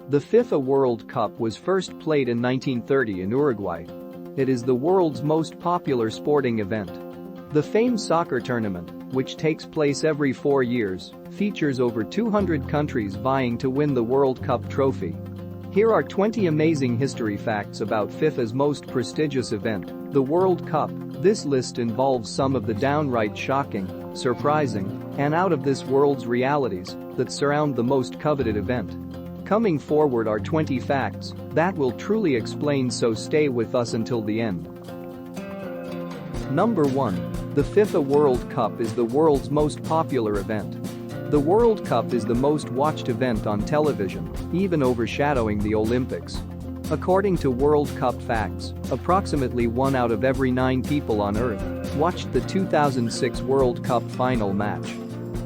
The FIFA World Cup was first played in 1930 in Uruguay. It is the world's most popular sporting event. The famed soccer tournament, which takes place every 4 years, features over 200 countries vying to win the World Cup trophy. Here are 20 amazing history facts about FIFA's most prestigious event, the World Cup. This list involves some of the downright shocking, surprising, and out-of-this-world's realities that surround the most coveted event. Coming forward are 20 facts that will truly explain, so stay with us until the end. Number 1. The FIFA World Cup is the world's most popular event. The World Cup is the most watched event on television, even overshadowing the Olympics. According to World Cup facts, approximately 1 out of every 9 people on Earth watched the 2006 World Cup final match.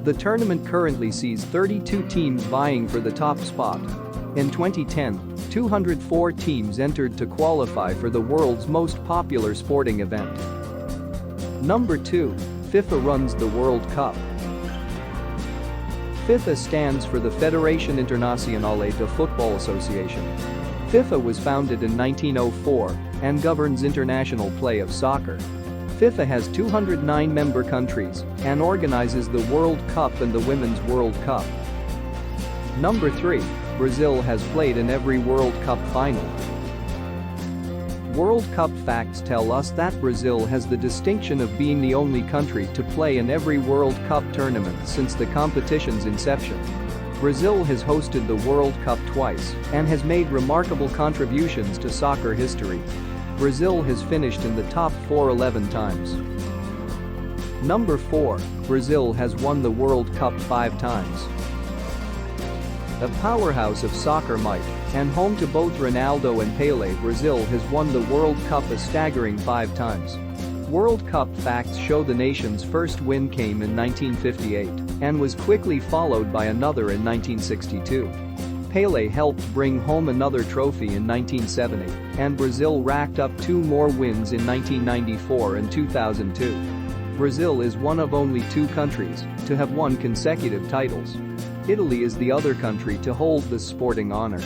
The tournament currently sees 32 teams vying for the top spot. In 2010, 204 teams entered to qualify for the world's most popular sporting event. Number 2. FIFA runs the World Cup. FIFA stands for the Fédération Internationale de Football Association. FIFA was founded in 1904 and governs international play of soccer. FIFA has 209 member countries and organizes the World Cup and the Women's World Cup. Number 3. Brazil has played in every World Cup final. World Cup facts tell us that Brazil has the distinction of being the only country to play in every World Cup tournament since the competition's inception. Brazil has hosted the World Cup twice and has made remarkable contributions to soccer history. Brazil has finished in the top 4 11 times. Number 4. Brazil has won the World Cup 5 times. A powerhouse of soccer might and home to both Ronaldo and Pelé, Brazil has won the World Cup a staggering 5 times. World Cup facts show the nation's first win came in 1958 and was quickly followed by another in 1962. Pelé helped bring home another trophy in 1970, and Brazil racked up 2 more wins in 1994 and 2002. Brazil is one of only 2 countries to have won consecutive titles. Italy is the other country to hold this sporting honor.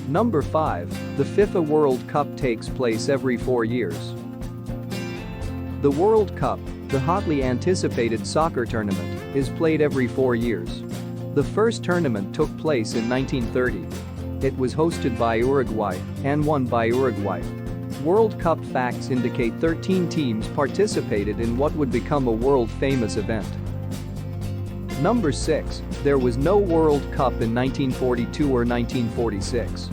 Number 5. The FIFA World Cup takes place every 4 years. The World Cup, the hotly anticipated soccer tournament, is played every 4 years. The first tournament took place in 1930. It was hosted by Uruguay and won by Uruguay. World Cup facts indicate 13 teams participated in what would become a world-famous event. Number 6. There was no World Cup in 1942 or 1946.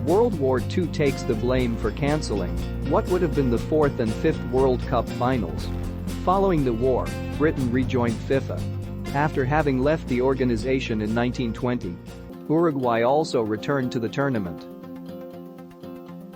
World War II takes the blame for cancelling what would have been the 4th and 5th World Cup finals. Following the war, Britain rejoined FIFA. After having left the organization in 1920, Uruguay also returned to the tournament.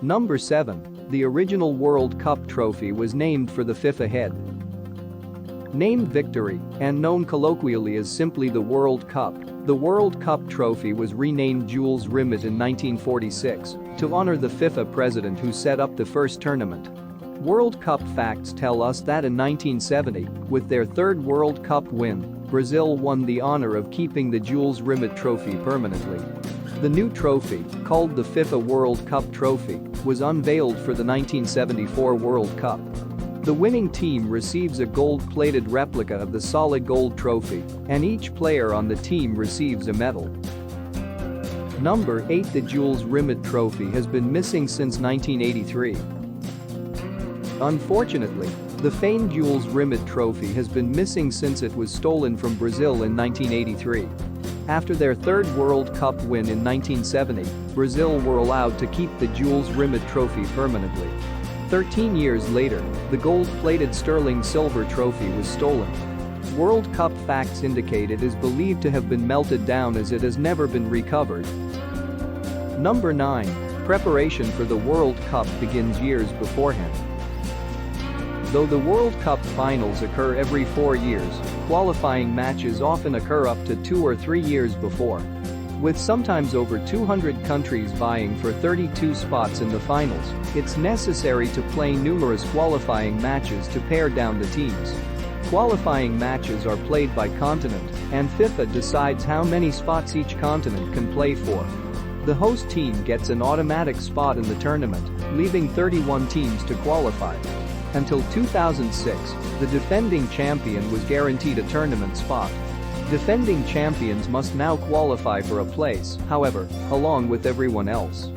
Number 7. The original World Cup trophy was named for the FIFA head. Named Victory and known colloquially as simply the World Cup, the World Cup trophy was renamed Jules Rimet in 1946 to honor the FIFA president who set up the first tournament. World Cup facts tell us that in 1970, with their 3rd World Cup win, Brazil won the honor of keeping the Jules Rimet trophy permanently. The new trophy, called the FIFA World Cup trophy, was unveiled for the 1974 World Cup. The winning team receives a gold-plated replica of the solid gold trophy, and each player on the team receives a medal. Number 8. The Jules Rimet trophy has been missing since 1983. Unfortunately, the famed Jules Rimet trophy has been missing since it was stolen from Brazil in 1983. After their 3rd World Cup win in 1970, Brazil were allowed to keep the Jules Rimet trophy permanently. 13 years later, the gold-plated sterling silver trophy was stolen. World Cup facts indicate it is believed to have been melted down as it has never been recovered. Number 9. Preparation for the World Cup begins years beforehand. Though the World Cup finals occur every 4 years, qualifying matches often occur up to 2 or 3 years before. With sometimes over 200 countries vying for 32 spots in the finals, it's necessary to play numerous qualifying matches to pare down the teams. Qualifying matches are played by continent, and FIFA decides how many spots each continent can play for. The host team gets an automatic spot in the tournament, leaving 31 teams to qualify. Until 2006, the defending champion was guaranteed a tournament spot. Defending champions must now qualify for a place, however, along with everyone else.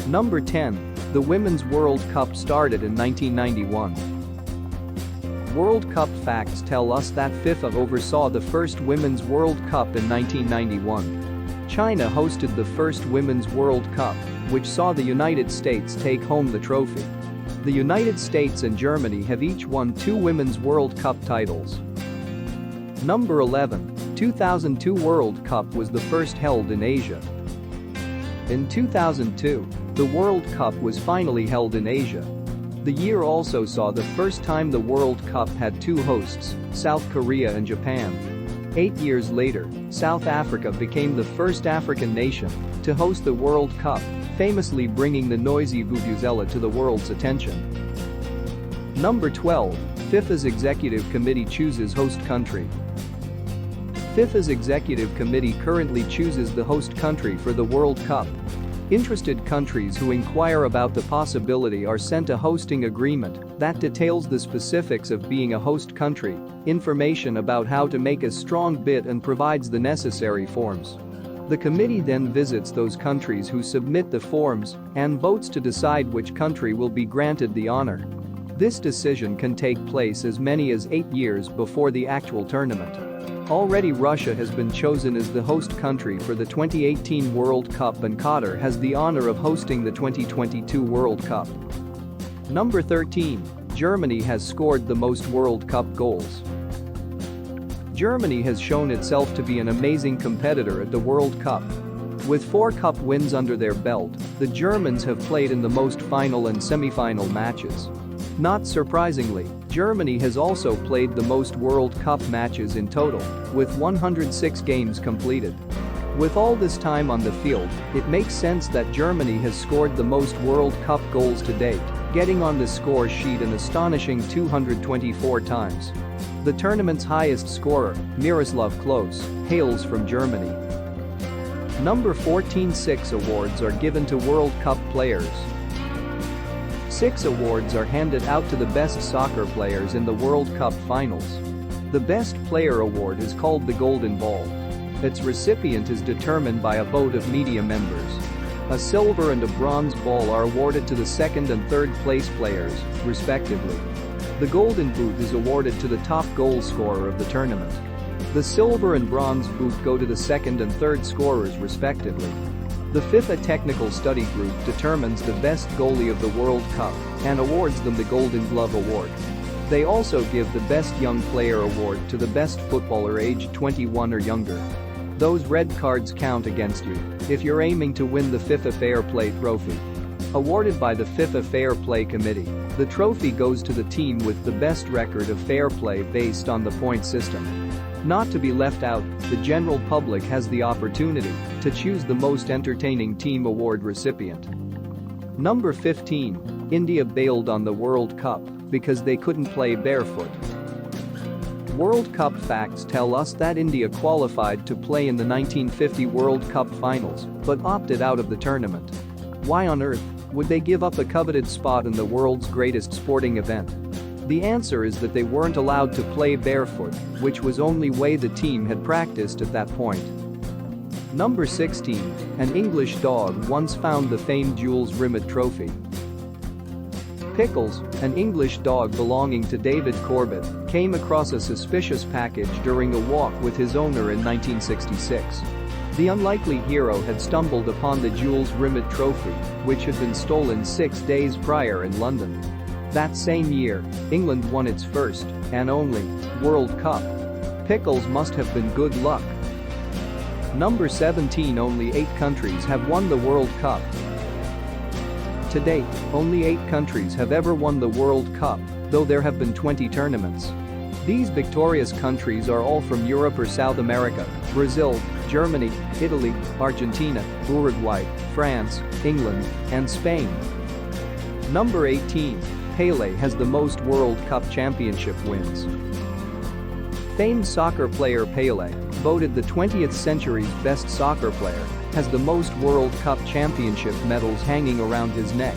Number 10. The Women's World Cup started in 1991. World Cup facts tell us that FIFA oversaw the first Women's World Cup in 1991. China hosted the first Women's World Cup, which saw the United States take home the trophy. The United States and Germany have each won 2 Women's World Cup titles. Number 11. 2002 World Cup was the first held in Asia. In 2002, the World Cup was finally held in Asia. The year also saw the first time the World Cup had 2 hosts, South Korea and Japan. 8 years later, South Africa became the first African nation to host the World Cup, famously bringing the noisy vuvuzela to the world's attention. Number 12. FIFA's Executive Committee chooses host country. FIFA's Executive Committee currently chooses the host country for the World Cup. Interested countries who inquire about the possibility are sent a hosting agreement that details the specifics of being a host country, information about how to make a strong bid, and provides the necessary forms. The committee then visits those countries who submit the forms and votes to decide which country will be granted the honor. This decision can take place as many as 8 years before the actual tournament. Already Russia has been chosen as the host country for the 2018 World Cup, and Qatar has the honor of hosting the 2022 World Cup. Number 13. Germany has scored the most World Cup goals. Germany has shown itself to be an amazing competitor at the World Cup. With 4 cup wins under their belt, the Germans have played in the most final and semi-final matches. Not surprisingly, Germany has also played the most World Cup matches in total, with 106 games completed. With all this time on the field, it makes sense that Germany has scored the most World Cup goals to date, getting on the score sheet an astonishing 224 times. The tournament's highest scorer, Miroslav Klose, hails from Germany. Number 14. 6 awards are given to World Cup players. 6 awards are handed out to the best soccer players in the World Cup finals. The Best Player Award is called the Golden Ball. Its recipient is determined by a vote of media members. A silver and a bronze ball are awarded to the second and third place players, respectively. The Golden Boot is awarded to the top goal scorer of the tournament. The silver and bronze boot go to the second and third scorers, respectively. The FIFA Technical Study Group determines the best goalie of the World Cup and awards them the Golden Glove Award. They also give the Best Young Player Award to the best footballer aged 21 or younger. Those red cards count against you if you're aiming to win the FIFA Fair Play Trophy. Awarded by the FIFA Fair Play Committee, the trophy goes to the team with the best record of fair play based on the point system. Not to be left out, the general public has the opportunity to choose the most entertaining team award recipient. Number 15. India bailed on the World Cup because they couldn't play barefoot. World Cup facts tell us that India qualified to play in the 1950 World Cup finals but opted out of the tournament. Why on earth would they give up a coveted spot in the world's greatest sporting event? The answer is that they weren't allowed to play barefoot, which was only way the team had practiced at that point. Number 16. An English dog once found the famed Jules Rimet Trophy. Pickles, an English dog belonging to David Corbett, came across a suspicious package during a walk with his owner in 1966. The unlikely hero had stumbled upon the Jules Rimet Trophy, which had been stolen 6 days prior in London. That same year, England won its first, and only, World Cup. Pickles must have been good luck. Number 17. Only 8 countries have won the World Cup. To date, only 8 countries have ever won the World Cup, though there have been 20 tournaments. These victorious countries are all from Europe or South America: Brazil, Germany, Italy, Argentina, Uruguay, France, England, and Spain. Number 18. Pelé has the most World Cup championship wins. Famed soccer player Pelé, voted the 20th century's best soccer player, has the most World Cup championship medals hanging around his neck.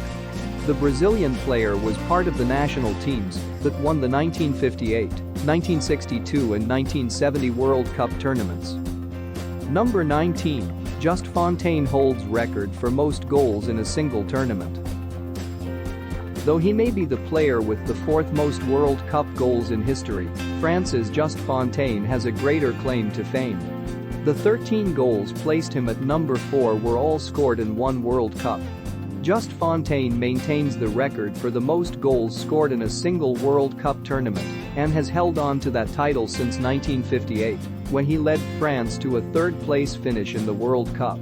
The Brazilian player was part of the national teams that won the 1958, 1962 and 1970 World Cup tournaments. Number 19. Just Fontaine holds record for most goals in a single tournament. Though he may be the player with the fourth most World Cup goals in history, France's Just Fontaine has a greater claim to fame. The 13 goals placed him at number 4 were all scored in one World Cup. Just Fontaine maintains the record for the most goals scored in a single World Cup tournament and has held on to that title since 1958, when he led France to a third-place finish in the World Cup.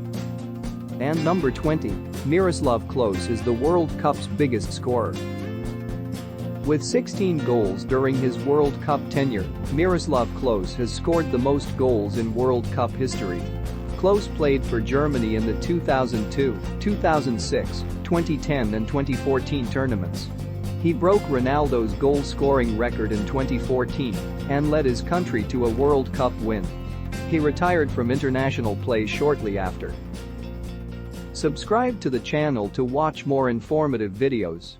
And number 20, Miroslav Klose is the World Cup's biggest scorer. With 16 goals during his World Cup tenure, Miroslav Klose has scored the most goals in World Cup history. Klose played for Germany in the 2002, 2006, 2010 and 2014 tournaments. He broke Ronaldo's goal-scoring record in 2014 and led his country to a World Cup win. He retired from international play shortly after. Subscribe to the channel to watch more informative videos.